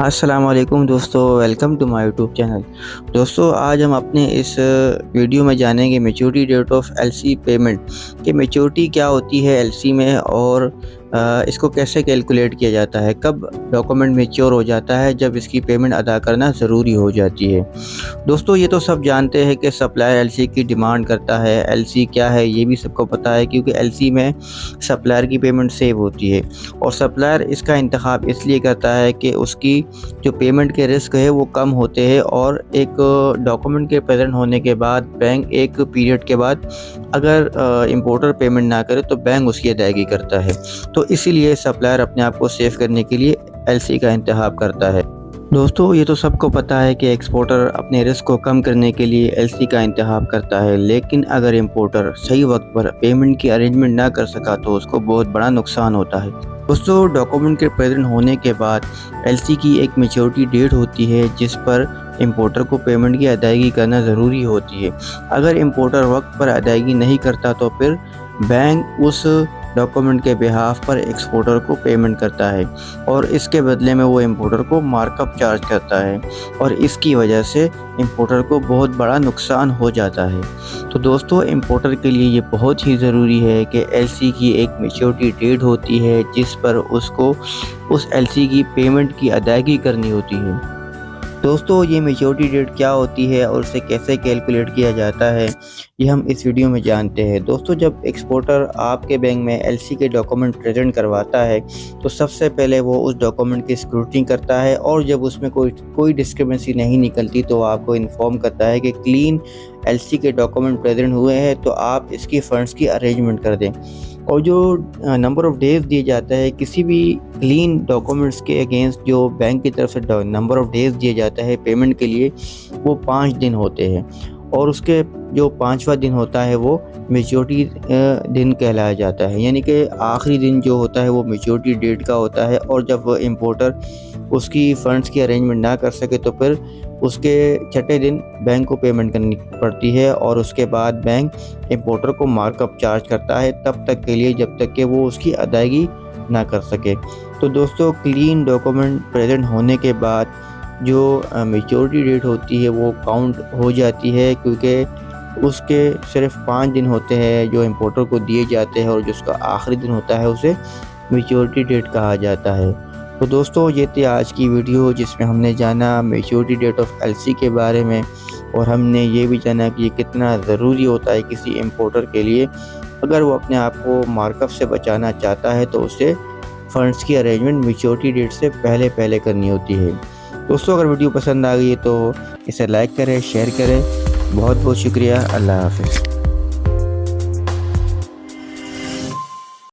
अस्सलाम वालेकुम दोस्तों, welcome to my YouTube channel. दोस्तों, आज हम अपने इस वीडियो में जानेंगे maturity date of LC payment कि मैच्योरिटी क्या होती है एलसी में और इसको कैसे कैलकुलेट किया जाता है, कब डॉक्यूमेंट मैच्योर हो जाता है, जब इसकी पेमेंट अदा करना ज़रूरी हो जाती है। दोस्तों, ये तो सब जानते हैं कि सप्लायर एलसी की डिमांड करता है। एलसी क्या है ये भी सबको पता है, क्योंकि एलसी में सप्लायर की पेमेंट सेव होती है और सप्लायर इसका इंतखाब इसलिए करता है कि उसकी जो पेमेंट के रिस्क है वो कम होते हैं और एक डॉक्यूमेंट के प्रेजेंट होने के बाद बैंक एक पीरियड के बाद अगर इंपोर्टर पेमेंट ना करे तो बैंक उसकी अदायगी करता है। तो इसीलिए सप्लायर अपने आप को सेव करने के लिए एलसी का इंतखाब करता है। दोस्तों, ये तो सबको पता है कि एक्सपोर्टर अपने रिस्क को कम करने के लिए एलसी का इंतखाब करता है, लेकिन अगर इंपोर्टर सही वक्त पर पेमेंट की अरेंजमेंट ना कर सका तो उसको बहुत बड़ा नुकसान होता है। दोस्तों, डॉक्यूमेंट के प्रेजेंट होने के बाद एलसी की एक मैच्योरिटी डेट होती है जिस पर इंपोर्टर को पेमेंट की अदायगी करना ज़रूरी होती है। अगर इंपोर्टर वक्त पर अदायगी नहीं करता तो फिर बैंक उस डॉक्यूमेंट के बिहाफ पर एक्सपोर्टर को पेमेंट करता है और इसके बदले में वो इंपोर्टर को मार्कअप चार्ज करता है और इसकी वजह से इंपोर्टर को बहुत बड़ा नुकसान हो जाता है। तो दोस्तों, इंपोर्टर के लिए ये बहुत ही ज़रूरी है कि एलसी की एक मैच्योरिटी डेट होती है जिस पर उसको उस एलसी की पेमेंट की अदायगी करनी होती है। दोस्तों, ये मैच्योरिटी डेट क्या होती है और उसे कैसे कैलकुलेट किया जाता है, ये हम इस वीडियो में जानते हैं। दोस्तों, जब एक्सपोर्टर आपके बैंक में एलसी के डॉक्यूमेंट प्रेजेंट करवाता है तो सबसे पहले वो उस डॉक्यूमेंट की स्क्रूटनी करता है और जब उसमें कोई डिस्क्रिपेंसी नहीं निकलती तो आपको इन्फॉर्म करता है कि क्लीन एलसी के डॉक्यूमेंट प्रेजेंट हुए हैं तो आप इसकी फ़ंड्स की अरेंजमेंट कर दें। और जो नंबर ऑफ़ डेज़ दिए जाता है किसी भी क्लीन डॉक्यूमेंट्स के अगेंस्ट, जो बैंक की तरफ से नंबर ऑफ़ डेज़ दिए जाता है पेमेंट के लिए, वो 5 दिन होते हैं और उसके जो 5वां दिन होता है वो मैच्योरिटी दिन कहलाया जाता है। यानी कि आखिरी दिन जो होता है वो मैच्योरिटी डेट का होता है और जब इंपोर्टर उसकी फ़ंड्स की अरेंजमेंट ना कर सके तो फिर उसके छठे दिन बैंक को पेमेंट करनी पड़ती है और उसके बाद बैंक इंपोर्टर को मार्कअप चार्ज करता है तब तक के लिए जब तक कि वो उसकी अदायगी ना कर सके। तो दोस्तों, क्लीन डॉक्यूमेंट प्रेजेंट होने के बाद जो मैच्योरिटी डेट होती है वो काउंट हो जाती है, क्योंकि उसके सिर्फ 5 दिन होते हैं जो इंपोर्टर को दिए जाते हैं और जो उसका आखिरी दिन होता है उसे मैच्योरिटी डेट कहा जाता है। तो दोस्तों, ये थी आज की वीडियो जिसमें हमने जाना मैच्योरिटी डेट ऑफ एलसी के बारे में और हमने ये भी जाना कि ये कितना ज़रूरी होता है किसी इंपोर्टर के लिए। अगर वो अपने आप को मार्कअप से बचाना चाहता है तो उसे फ़ंड्स की अरेंजमेंट मैच्योरिटी डेट से पहले करनी होती है। दोस्तों, अगर वीडियो पसंद आ गई है तो इसे लाइक करें, शेयर करें। बहुत बहुत शुक्रिया। अल्लाह हाफ़िज़।